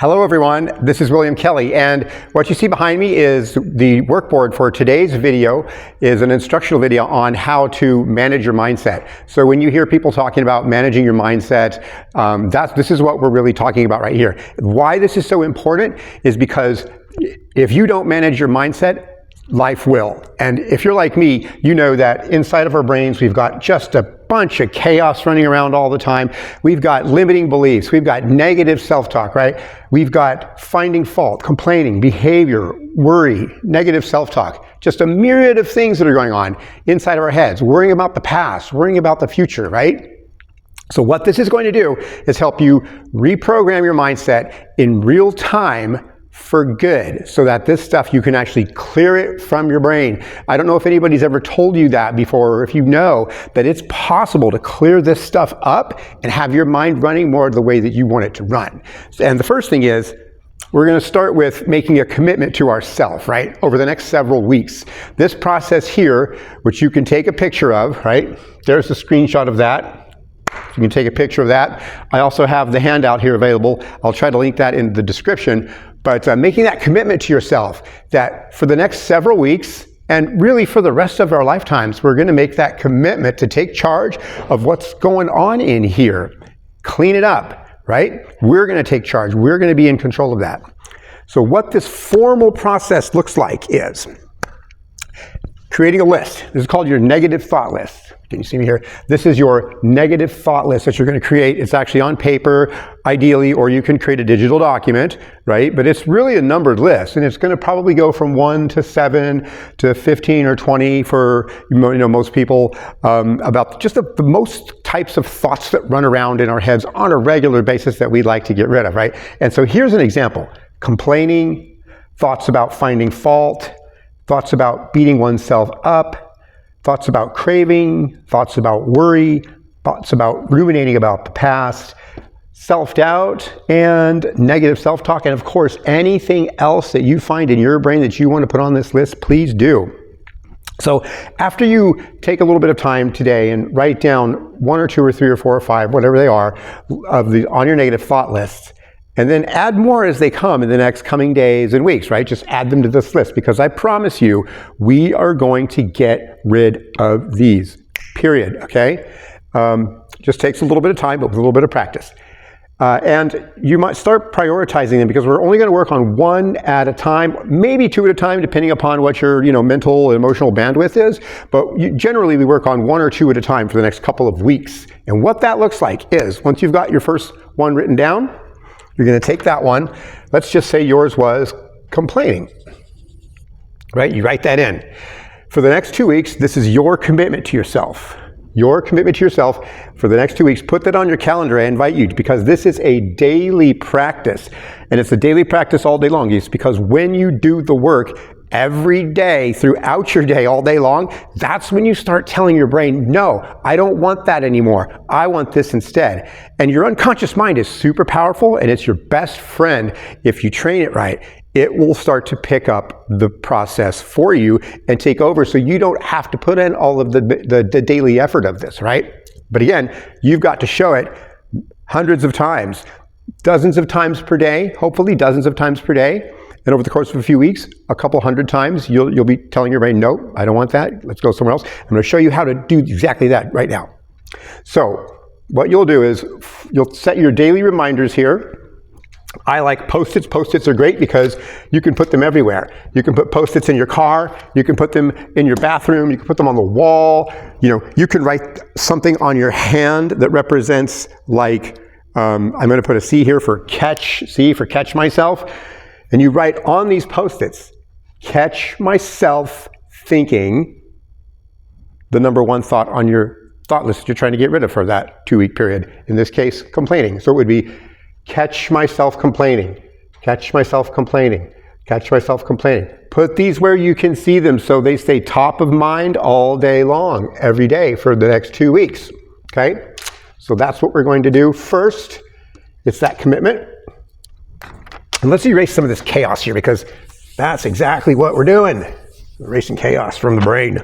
Hello everyone, this is William Kelly, and what you see behind me is the workboard for today's video. Is an instructional video on how to manage your mindset. So when you hear people talking about managing your mindset, this is what we're really talking about right here. Why this is so important is because if you don't manage your mindset, life will. And if you're like me, you know that inside of our brains we've got just a bunch of chaos running around all the time. We've got limiting beliefs, we've got negative self-talk, right? We've got finding fault, complaining, behavior, worry, negative self-talk, just a myriad of things that are going on inside of our heads, worrying about the past, worrying about the future, right? So what this is going to do is help you reprogram your mindset in real time for good, so that this stuff, you can actually clear it from your brain. I don't know if anybody's ever told you that before, or if you know that it's possible to clear this stuff up and have your mind running more the way that you want it to run. And the first thing is, we're going to start with making a commitment to ourselves, right? Over the next several weeks. This process here, which you can take a picture of, right? There's a screenshot of that. You can take a picture of that. I also have the handout here available. I'll try to link that in the description. But making that commitment to yourself that for the next several weeks, and really for the rest of our lifetimes, we're going to make that commitment to take charge of what's going on in here. Clean it up, right? We're going to take charge. We're going to be in control of that. So what this formal process looks like is creating a list. This is called your negative thought list. Can you see me here? This is your negative thought list that you're going to create. It's actually on paper, ideally, or you can create a digital document, right? But it's really a numbered list, and it's going to probably go from 1 to 7 to 15 or 20 for most people, about just the most types of thoughts that run around in our heads on a regular basis that we'd like to get rid of, right? And so here's an example. Complaining, thoughts about finding fault, thoughts about beating oneself up, thoughts about craving, thoughts about worry, thoughts about ruminating about the past, self-doubt, and negative self-talk. And of course, anything else that you find in your brain that you want to put on this list, please do. So after you take a little bit of time today and write down 1 or 2 or 3 or 4 or 5, whatever they are, on your negative thought list, and then add more as they come in the next coming days and weeks, right? Just add them to this list, because I promise you, we are going to get rid of these, period, okay? Just takes a little bit of time, but with a little bit of practice. And you might start prioritizing them, because we're only going to work on 1 at a time, maybe 2 at a time, depending upon what your mental and emotional bandwidth is. But generally, we work on 1 or 2 at a time for the next couple of weeks. And what that looks like is, once you've got your first one written down, you're going to take that one. Let's just say yours was complaining, right? You write that in. For the next 2 weeks, this is your commitment to yourself. Your commitment to yourself for the next 2 weeks. Put that on your calendar. I invite you, because this is a daily practice. And it's a daily practice all day long. It's because when you do the work every day, throughout your day, all day long, that's when you start telling your brain, no, I don't want that anymore. I want this instead. And your unconscious mind is super powerful, and it's your best friend. If you train it right, it will start to pick up the process for you and take over, so you don't have to put in all of the daily effort of this, right? But again, you've got to show it hundreds of times, dozens of times per day, hopefully dozens of times per day. And over the course of a few weeks, a couple hundred times, you'll be telling your brain, no, I don't want that. Let's go somewhere else. I'm going to show you how to do exactly that right now. So what you'll do is you'll set your daily reminders here. I like Post-its. Post-its are great because you can put them everywhere. You can put Post-its in your car. You can put them in your bathroom. You can put them on the wall. You can write something on your hand that represents, like, I'm going to put a C here for catch, C for catch myself. And you write on these Post-its, catch myself thinking the number 1 thought on your thought list you're trying to get rid of for that 2-week period. In this case, complaining. So it would be catch myself complaining, catch myself complaining, catch myself complaining. Put these where you can see them so they stay top of mind all day long, every day for the next 2 weeks, okay? So that's what we're going to do first. It's that commitment. And let's erase some of this chaos here, because that's exactly what we're doing. Erasing chaos from the brain.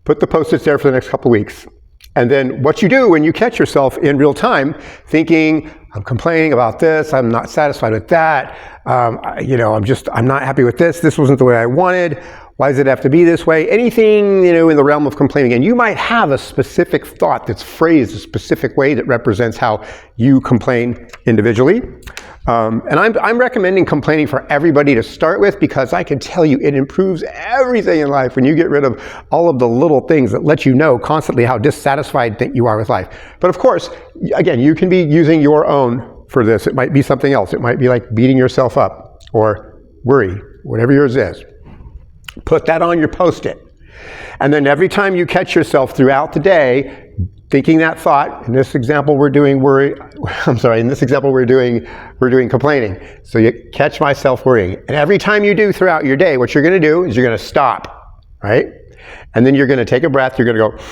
Put the Post-its there for the next couple of weeks. And then what you do when you catch yourself in real time thinking, I'm complaining about this, I'm not satisfied with that, I'm not happy with this, this wasn't the way I wanted, why does it have to be this way? Anything, in the realm of complaining. And you might have a specific thought that's phrased a specific way that represents how you complain individually. And I'm recommending complaining for everybody to start with, because I can tell you it improves everything in life when you get rid of all of the little things that let you know constantly how dissatisfied that you are with life. But of course, again, you can be using your own for this. It might be something else. It might be like beating yourself up or worry, whatever yours is. Put that on your Post-it. And then every time you catch yourself throughout the day thinking that thought, in this example we're doing complaining. So you catch myself worrying. And every time you do throughout your day, what you're going to do is you're going to stop, right? And then you're going to take a breath, you're going to go,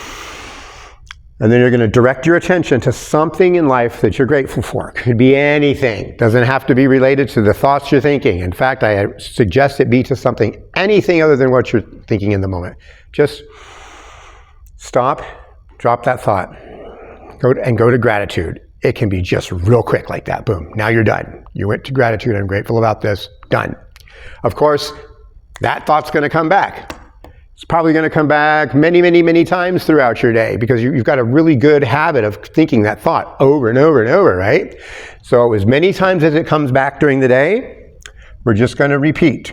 and then you're going to direct your attention to something in life that you're grateful for. Could be anything. Doesn't have to be related to the thoughts you're thinking. In fact, I suggest it be to anything other than what you're thinking in the moment. Just stop, drop that thought, go to gratitude. It can be just real quick like that. Boom. Now you're done. You went to gratitude. I'm grateful about this. Done. Of course, that thought's going to come back. It's probably going to come back many, many, many times throughout your day, because you've got a really good habit of thinking that thought over and over and over, right? So as many times as it comes back during the day, we're just going to repeat.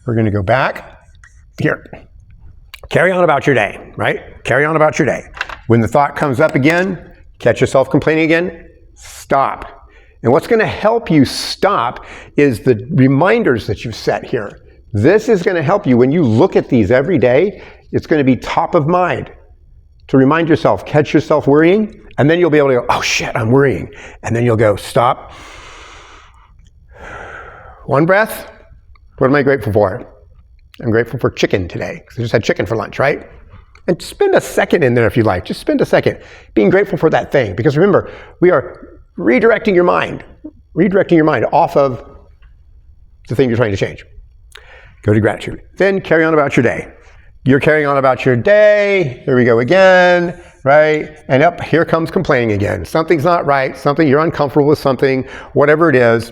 We're going to go back here. Carry on about your day, right? Carry on about your day. When the thought comes up again, catch yourself complaining again, stop. And what's going to help you stop is the reminders that you've set here. This is going to help you when you look at these every day. It's going to be top of mind to remind yourself, catch yourself worrying, and then you'll be able to go, oh shit, I'm worrying. And then you'll go, stop. One breath. What am I grateful for? I'm grateful for chicken today, because I just had chicken for lunch, right? And spend a second in there if you like. Just spend a second being grateful for that thing. Because remember, we are redirecting your mind off of the thing you're trying to change. Go to gratitude. Then carry on about your day. You're carrying on about your day. Here we go again, right? And up, here comes complaining again. Something's not right. You're uncomfortable with something, whatever it is.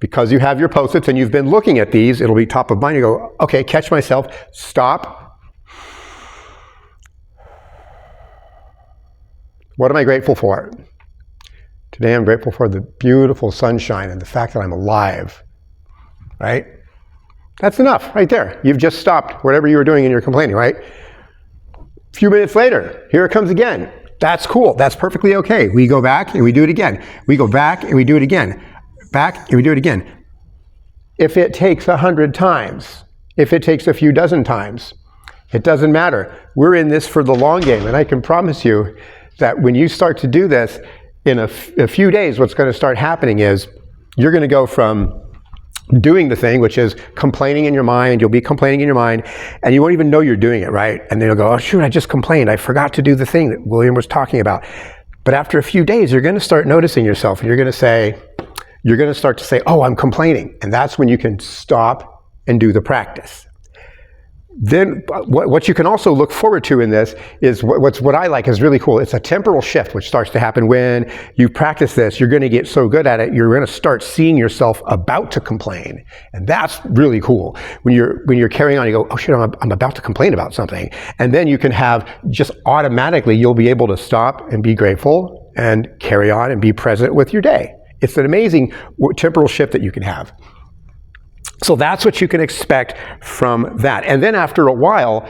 Because you have your Post-its and you've been looking at these, it'll be top of mind. You go, okay, catch myself, stop. What am I grateful for? Today I'm grateful for the beautiful sunshine and the fact that I'm alive, right? That's enough right there. You've just stopped whatever you were doing in your complaining, right? A few minutes later, here it comes again. That's cool. That's perfectly okay. We go back and we do it again. We go back and we do it again. Back and we do it again. If it takes 100 times, if it takes a few dozen times, it doesn't matter. We're in this for the long game, and I can promise you that when you start to do this, in a few days, what's going to start happening is you're going to go from doing the thing, which is complaining in your mind. You'll be complaining in your mind, and you won't even know you're doing it, right? And then you'll go, oh, shoot, I just complained. I forgot to do the thing that William was talking about. But after a few days, you're going to start noticing yourself, and you're going to start to say, oh, I'm complaining. And that's when you can stop and do the practice. Then what you can also look forward to in this is what I like is really cool. It's a temporal shift which starts to happen when you practice this. You're going to get so good at it, you're going to start seeing yourself about to complain. And that's really cool. When you're carrying on, you go, oh shit, I'm about to complain about something. And then you can have just automatically, you'll be able to stop and be grateful and carry on and be present with your day. It's an amazing temporal shift that you can have. So that's what you can expect from that. And then after a while,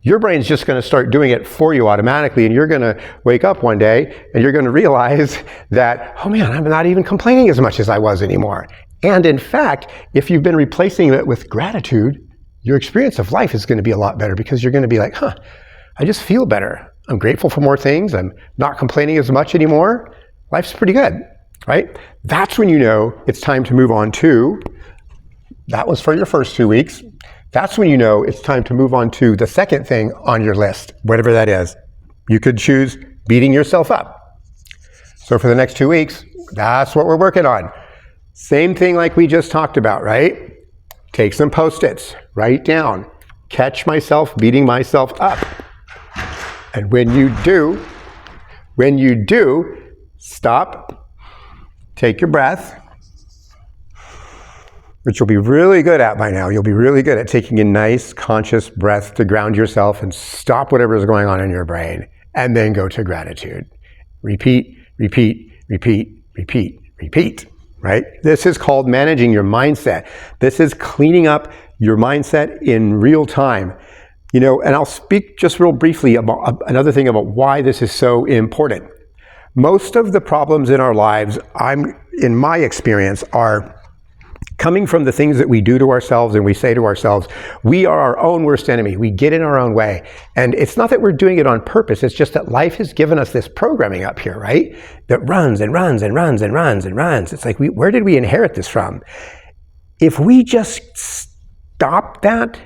your brain's just going to start doing it for you automatically, and you're going to wake up one day and you're going to realize that, oh man, I'm not even complaining as much as I was anymore. And in fact, if you've been replacing it with gratitude, your experience of life is going to be a lot better, because you're going to be like, I just feel better. I'm grateful for more things. I'm not complaining as much anymore. Life's pretty good, right? That's when you know it's time to move on to, that was for your first 2 weeks. That's when you know it's time to move on to the second thing on your list, whatever that is. You could choose beating yourself up. So for the next 2 weeks, that's what we're working on. Same thing like we just talked about, right? Take some Post-its, write down, catch myself beating myself up. And when you do, stop, take your breath, which you'll be really good at by now. You'll be really good at taking a nice, conscious breath to ground yourself and stop whatever is going on in your brain, and then go to gratitude. Repeat, repeat, repeat, repeat, repeat, right? This is called managing your mindset. This is cleaning up your mindset in real time. You know, and I'll speak just real briefly about another thing about why this is so important. Most of the problems in our lives, in my experience, are coming from the things that we do to ourselves and we say to ourselves. We are our own worst enemy. We get in our own way. And it's not that we're doing it on purpose. It's just that life has given us this programming up here, right? That runs and runs and runs and runs and runs. It's like, where did we inherit this from? If we just stop that,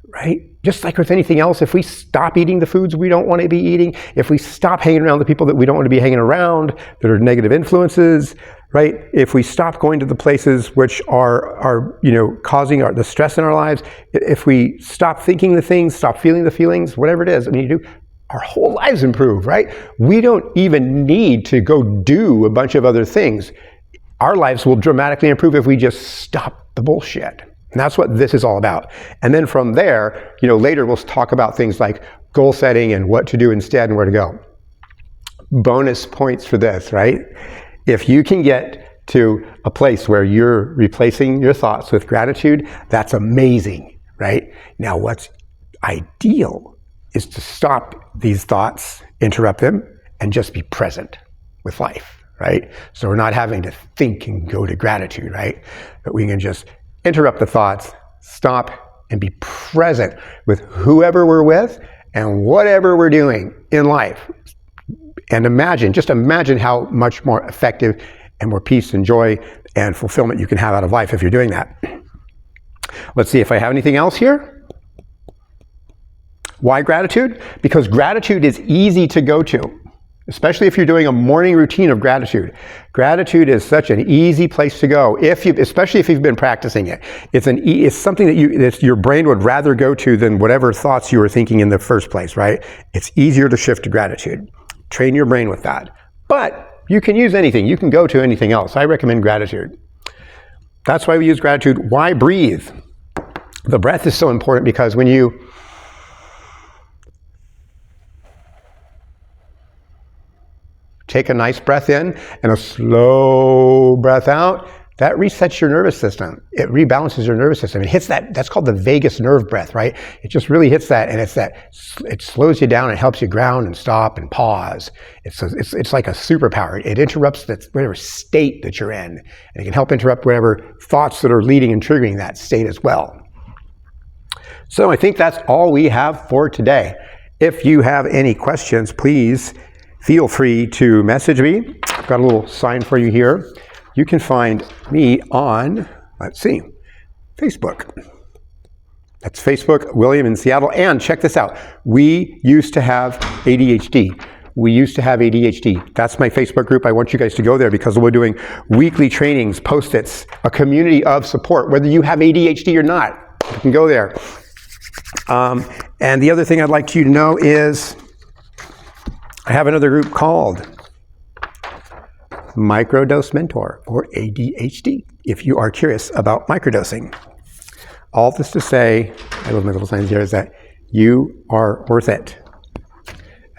right? Just like with anything else, if we stop eating the foods we don't want to be eating, if we stop hanging around the people that we don't want to be hanging around, that are negative influences, right? If we stop going to the places which are causing the stress in our lives, if we stop thinking the things, stop feeling the feelings, whatever it is, our whole lives improve, right? We don't even need to go do a bunch of other things. Our lives will dramatically improve if we just stop the bullshit. And that's what this is all about. And then from there, later we'll talk about things like goal setting and what to do instead and where to go. Bonus points for this, right? If you can get to a place where you're replacing your thoughts with gratitude, that's amazing, right? Now, what's ideal is to stop these thoughts, interrupt them, and just be present with life, right? So we're not having to think and go to gratitude, right? But we can just interrupt the thoughts, stop, and be present with whoever we're with and whatever we're doing in life. And just imagine how much more effective and more peace and joy and fulfillment you can have out of life if you're doing that. Let's see if I have anything else here. Why gratitude? Because gratitude is easy to go to, especially if you're doing a morning routine of gratitude. Gratitude is such an easy place to go, especially if you've been practicing it. It's something that your brain would rather go to than whatever thoughts you were thinking in the first place, right? It's easier to shift to gratitude. Train your brain with that. But you can use anything. You can go to anything else. I recommend gratitude. That's why we use gratitude. Why breathe? The breath is so important because when you take a nice breath in and a slow breath out, that resets your nervous system. It rebalances your nervous system. It hits that's called the vagus nerve breath, right? It just really hits that, and it slows you down and helps you ground and stop and pause. It's like a superpower. It interrupts whatever state that you're in, and it can help interrupt whatever thoughts that are leading and triggering that state as well. So I think that's all we have for today. If you have any questions, please feel free to message me. I've got a little sign for you here. You can find me on, Facebook. That's Facebook, William in Seattle. And check this out. We used to have ADHD. That's my Facebook group. I want you guys to go there because we're doing weekly trainings, post-its, a community of support, whether you have ADHD or not. You can go there. And the other thing I'd like you to know is I have another group called Microdose Mentor for ADHD, if you are curious about microdosing. All this to say, I love my little signs here, is that you are worth it.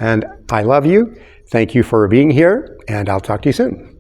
And I love you. Thank you for being here, and I'll talk to you soon.